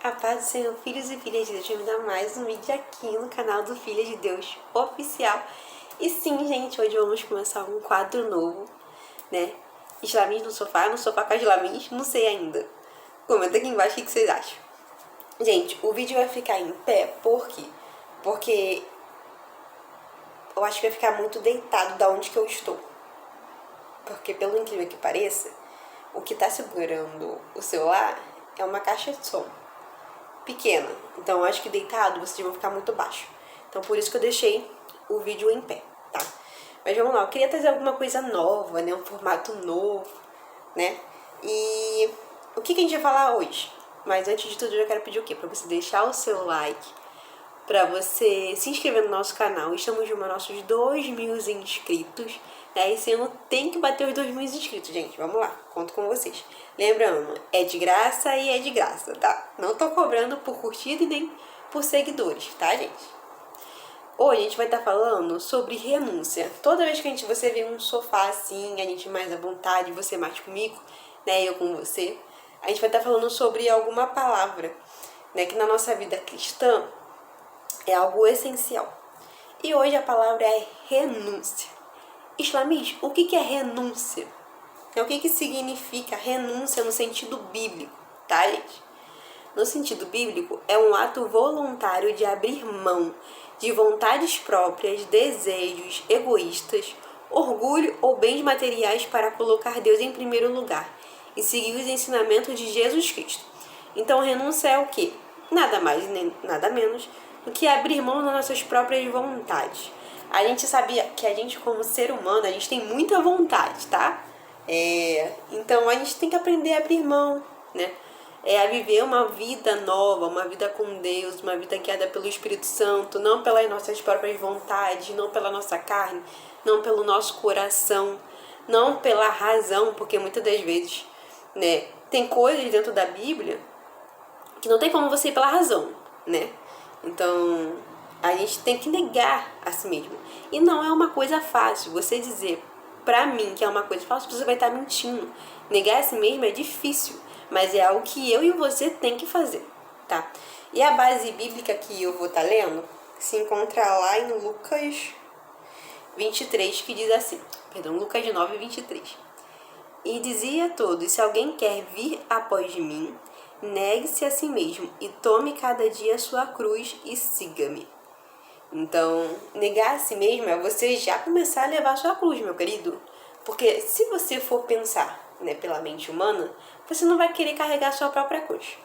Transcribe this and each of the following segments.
A paz do Senhor, filhos e filhas de Deus, vai me dar mais um vídeo aqui no canal do Filha de Deus Oficial. E sim, gente, hoje vamos começar um quadro novo, né? Islamis no sofá com a Islamis, não sei ainda. Comenta aqui embaixo o que vocês acham. Gente, o vídeo vai ficar em pé, por quê? Porque eu acho que vai ficar muito deitado da onde que eu estou. Porque, pelo incrível que pareça, o que tá segurando o celular é uma caixa de som pequena, então eu acho que deitado vocês vão ficar muito baixo. Então por isso que eu deixei o vídeo em pé, tá? Mas vamos lá, eu queria trazer alguma coisa nova, né? Um formato novo, né? E o que a gente vai falar hoje? Mas antes de tudo eu já quero pedir o quê? Pra você deixar o seu like, pra você se inscrever no nosso canal. Estamos rumo a nossos 2.000 inscritos. Esse ano tem que bater os 2.000 inscritos, gente. Vamos lá, conto com vocês. Lembrando, é de graça e é de graça, tá? Não tô cobrando por curtida e nem por seguidores, tá, gente? Hoje a gente vai estar falando sobre renúncia. Toda vez que você vê um sofá assim, a gente mais à vontade, você mais comigo, né? Eu com você. A gente vai estar falando sobre alguma palavra, né? Que na nossa vida cristã é algo essencial. E hoje a palavra é renúncia. Islamis, o que é renúncia? O que significa renúncia no sentido bíblico, tá, gente? No sentido bíblico, é um ato voluntário de abrir mão de vontades próprias, desejos egoístas, orgulho ou bens materiais para colocar Deus em primeiro lugar e seguir os ensinamentos de Jesus Cristo. Então, renúncia é o quê? Nada mais nem nada menos do que abrir mão das nossas próprias vontades. A gente sabia que a gente, como ser humano, a gente tem muita vontade, tá? Então, a gente tem que aprender a abrir mão, né? A viver uma vida nova, uma vida com Deus, uma vida guiada pelo Espírito Santo, não pelas nossas próprias vontades, não pela nossa carne, não pelo nosso coração, não pela razão, porque muitas das vezes, né, tem coisas dentro da Bíblia que não tem como você ir pela razão, né? Então, a gente tem que negar a si mesmo. E não é uma coisa fácil. Você dizer pra mim que é uma coisa fácil, você vai estar mentindo. Negar a si mesmo é difícil, mas é algo que eu e você tem que fazer, tá? E a base bíblica que eu vou estar lendo se encontra lá em Lucas 23, que diz assim, Lucas 9, 23. E dizia a todos, se alguém quer vir após de mim, negue-se a si mesmo e tome cada dia a sua cruz e siga-me. Então, negar a si mesmo é você já começar a levar a sua cruz, meu querido. Porque se você for pensar, né, pela mente humana, você não vai querer carregar a sua própria cruz.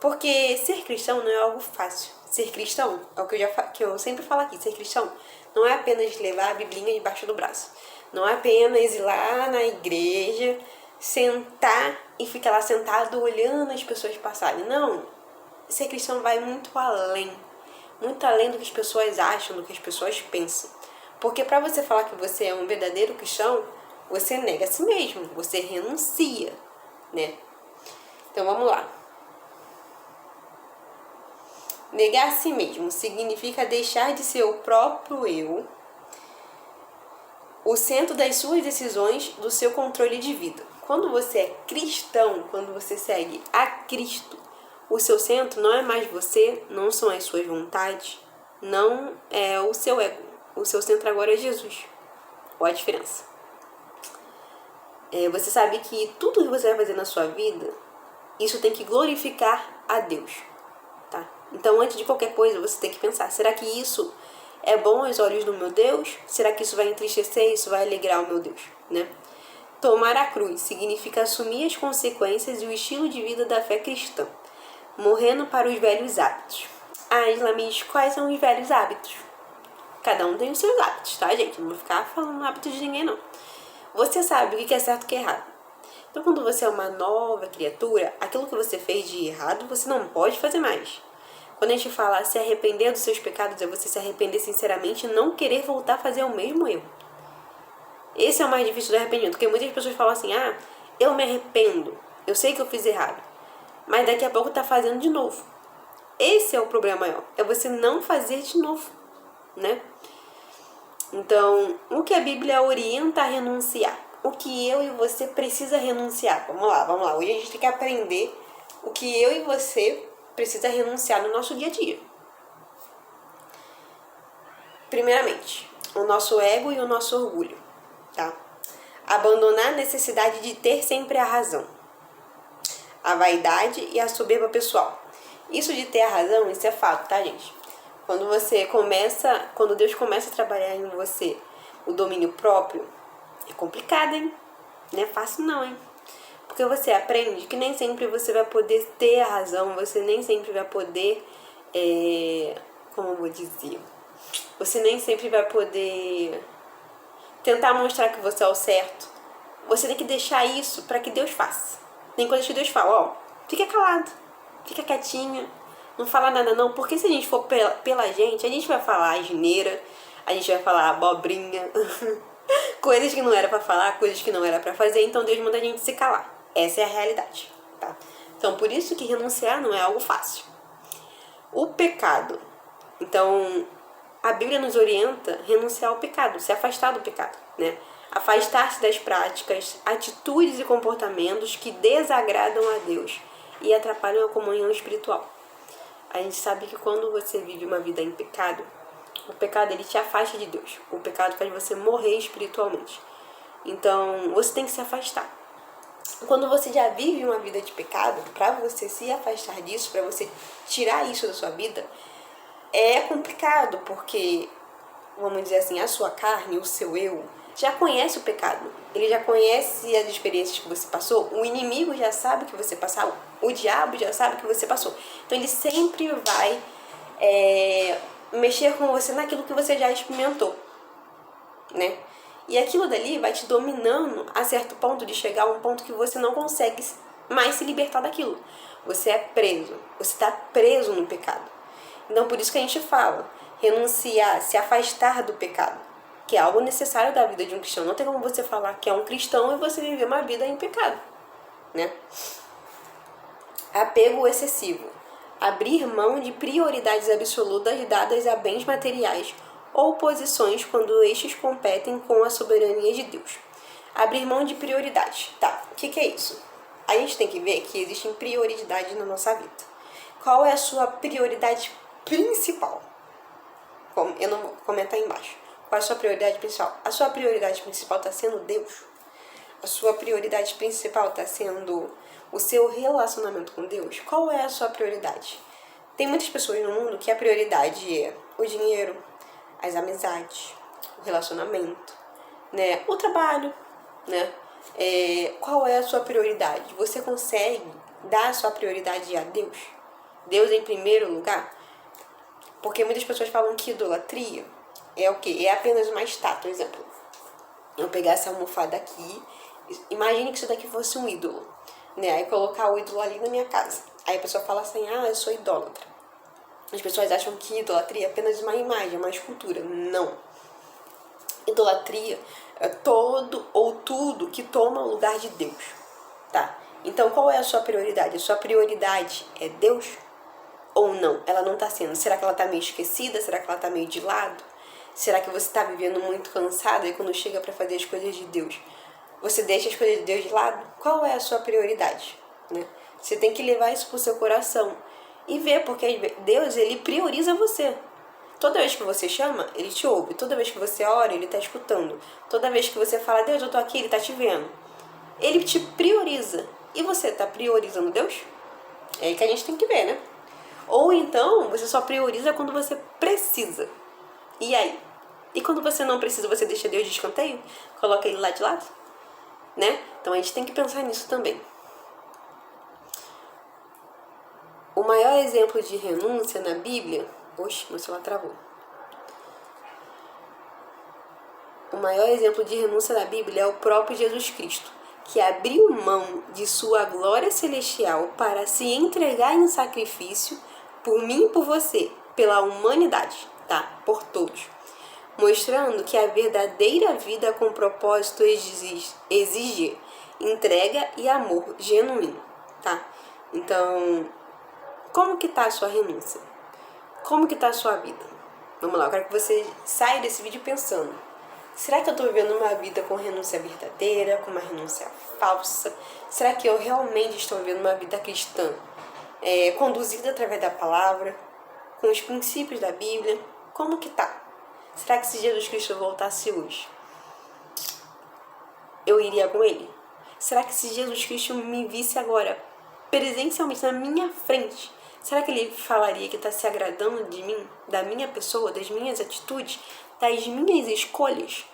Porque ser cristão não é algo fácil. Ser cristão, é o que eu sempre falo aqui, ser cristão não é apenas levar a biblinha debaixo do braço. Não é apenas ir lá na igreja, sentar e ficar lá sentado olhando as pessoas passarem. Não, ser cristão vai muito além do que as pessoas acham, do que as pessoas pensam. Porque para você falar que você é um verdadeiro cristão, você nega a si mesmo, você renuncia, né? Então vamos lá. Negar a si mesmo significa deixar de ser o próprio eu, o centro das suas decisões, do seu controle de vida. Quando você é cristão, quando você segue a Cristo, o seu centro não é mais você, não são as suas vontades, não é o seu ego. O seu centro agora é Jesus. Qual a diferença? Você sabe que tudo que você vai fazer na sua vida, isso tem que glorificar a Deus, tá? Então, antes de qualquer coisa, você tem que pensar, será que isso é bom aos olhos do meu Deus? Será que isso vai entristecer? Isso vai alegrar o meu Deus, né? Tomar a cruz significa assumir as consequências e o estilo de vida da fé cristã, morrendo para os velhos hábitos. Islamis, quais são os velhos hábitos? Cada um tem os seus hábitos, tá, gente? Não vou ficar falando hábitos de ninguém, não. Você sabe o que é certo e o que é errado. Então, quando você é uma nova criatura, aquilo que você fez de errado, você não pode fazer mais. Quando a gente fala se arrepender dos seus pecados, é você se arrepender sinceramente e não querer voltar a fazer o mesmo erro. Esse é o mais difícil do arrependimento, porque muitas pessoas falam assim, eu me arrependo, eu sei que eu fiz errado, mas daqui a pouco tá fazendo de novo. Esse é o problema maior, é você não fazer de novo, né? Então, o que a Bíblia orienta a renunciar? O que eu e você precisa renunciar? Vamos lá. Hoje a gente tem que aprender o que eu e você precisa renunciar no nosso dia a dia. Primeiramente, o nosso ego e o nosso orgulho, tá? Abandonar a necessidade de ter sempre a razão. A vaidade e a soberba pessoal. Isso de ter a razão, isso é fato, tá, gente? Quando Deus começa a trabalhar em você o domínio próprio, é complicado, hein? Não é fácil não, hein? Porque você aprende que nem sempre você vai poder ter a razão, você nem sempre vai poder, como eu vou dizer, você nem sempre vai poder tentar mostrar que você é o certo. Você tem que deixar isso para que Deus faça. Tem coisas que Deus fala, ó, fica calado, fica quietinha, não fala nada não, porque se a gente for pela gente, a gente vai falar asneira, a gente vai falar abobrinha, coisas que não era para falar, coisas que não era para fazer, então Deus manda a gente se calar. Essa é a realidade, tá? Então, por isso que renunciar não é algo fácil. O pecado. Então, a Bíblia nos orienta a renunciar ao pecado, se afastar do pecado, né? Afastar-se das práticas, atitudes e comportamentos que desagradam a Deus e atrapalham a comunhão espiritual. A gente sabe que quando você vive uma vida em pecado, o pecado ele te afasta de Deus. O pecado faz você morrer espiritualmente. Então, você tem que se afastar. Quando você já vive uma vida de pecado, para você se afastar disso, para você tirar isso da sua vida, é complicado, porque, vamos dizer assim, a sua carne, o seu eu, já conhece o pecado. Ele já conhece as experiências que você passou, o inimigo já sabe que você passou, o diabo já sabe que você passou. Então ele sempre vai mexer com você naquilo que você já experimentou, né? E aquilo dali vai te dominando a certo ponto de chegar a um ponto que você não consegue mais se libertar daquilo. Você é preso, você está preso no pecado. Então por isso que a gente fala, renunciar, se afastar do pecado, que é algo necessário da vida de um cristão. Não tem como você falar que é um cristão e você viver uma vida em pecado, né? Apego excessivo. Abrir mão de prioridades absolutas dadas a bens materiais ou posições quando estes competem com a soberania de Deus. Abrir mão de prioridades. Tá, o que é isso? A gente tem que ver que existem prioridades na nossa vida. Qual é a sua prioridade principal? Eu não vou comentar aí embaixo. Qual é a sua prioridade principal? A sua prioridade principal está sendo Deus? A sua prioridade principal está sendo o seu relacionamento com Deus? Qual é a sua prioridade? Tem muitas pessoas no mundo que a prioridade é o dinheiro, as amizades, o relacionamento, né? O trabalho, né? Qual é a sua prioridade? Você consegue dar a sua prioridade a Deus? Deus em primeiro lugar? Porque muitas pessoas falam que idolatria é o quê? É apenas uma estátua, por exemplo. Eu pegar essa almofada aqui, imagine que isso daqui fosse um ídolo, né? Aí colocar o ídolo ali na minha casa. Aí a pessoa fala assim, eu sou idólatra. As pessoas acham que idolatria é apenas uma imagem, uma escultura. Não. Idolatria é todo ou tudo que toma o lugar de Deus, tá? Então, qual é a sua prioridade? A sua prioridade é Deus ou não? Ela não está sendo. Será que ela está meio esquecida? Será que ela está meio de lado? Será que você está vivendo muito cansada e quando chega para fazer as coisas de Deus, você deixa as coisas de Deus de lado? Qual é a sua prioridade, né? Você tem que levar isso pro seu coração e ver, porque Deus, ele prioriza você. Toda vez que você chama, ele te ouve. Toda vez que você ora, ele está escutando. Toda vez que você fala, Deus, eu tô aqui, ele está te vendo. Ele te prioriza. E você está priorizando Deus? É aí que a gente tem que ver, né? Ou então, você só prioriza quando você precisa. E aí? E quando você não precisa, você deixa Deus de escanteio? Coloca ele lá de lado? Né? Então a gente tem que pensar nisso também. O maior exemplo de renúncia na Bíblia... Oxe, meu celular travou. O maior exemplo de renúncia na Bíblia é o próprio Jesus Cristo, que abriu mão de sua glória celestial para se entregar em sacrifício por mim e por você, pela humanidade, tá? Por todos. Mostrando que a verdadeira vida com propósito exige entrega e amor genuíno, tá? Então, como que tá a sua renúncia? Como que tá a sua vida? Vamos lá, eu quero que você saia desse vídeo pensando. Será que eu estou vivendo uma vida com renúncia verdadeira, com uma renúncia falsa? Será que eu realmente estou vivendo uma vida cristã? conduzida através da palavra, com os princípios da Bíblia? Como que tá? Será que se Jesus Cristo voltasse hoje, eu iria com ele? Será que se Jesus Cristo me visse agora, presencialmente na minha frente, será que ele falaria que está se agradando de mim, da minha pessoa, das minhas atitudes, das minhas escolhas?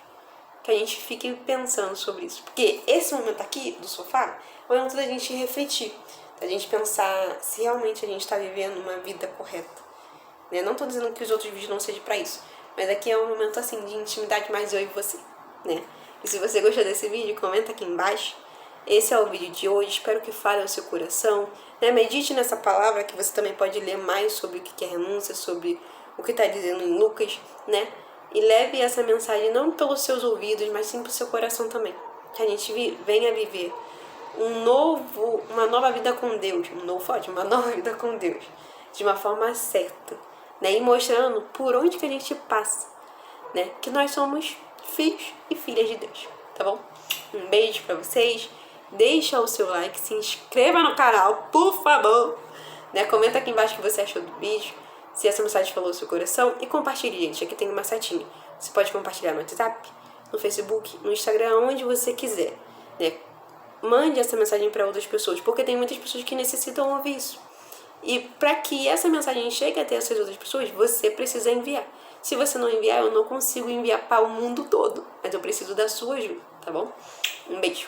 Que a gente fique pensando sobre isso. Porque esse momento aqui, do sofá, é o momento da gente refletir, da gente pensar se realmente a gente está vivendo uma vida correta. Né? Não estou dizendo que os outros vídeos não sejam para isso, mas aqui é um momento assim de intimidade mais eu e você. Né? E se você gostou desse vídeo, comenta aqui embaixo. Esse é o vídeo de hoje, espero que fale ao seu coração. Né? Medite nessa palavra, que você também pode ler mais sobre o que é renúncia, sobre o que está dizendo em Lucas, né? E leve essa mensagem não pelos seus ouvidos, mas sim para o seu coração também. Que a gente venha viver uma nova vida com Deus, uma nova vida com Deus, de uma forma certa, né? E mostrando por onde que a gente passa, né? Que nós somos filhos e filhas de Deus, tá bom? Um beijo pra vocês, deixa o seu like, se inscreva no canal, por favor, né? Comenta aqui embaixo o que você achou do vídeo, se essa mensagem falou no seu coração, e compartilhe, gente, aqui tem uma setinha. Você pode compartilhar no WhatsApp, no Facebook, no Instagram, onde você quiser, né? Mande essa mensagem para outras pessoas, porque tem muitas pessoas que necessitam ouvir isso. E para que essa mensagem chegue até essas outras pessoas, você precisa enviar. Se você não enviar, eu não consigo enviar para o mundo todo, mas eu preciso da sua ajuda, tá bom? Um beijo.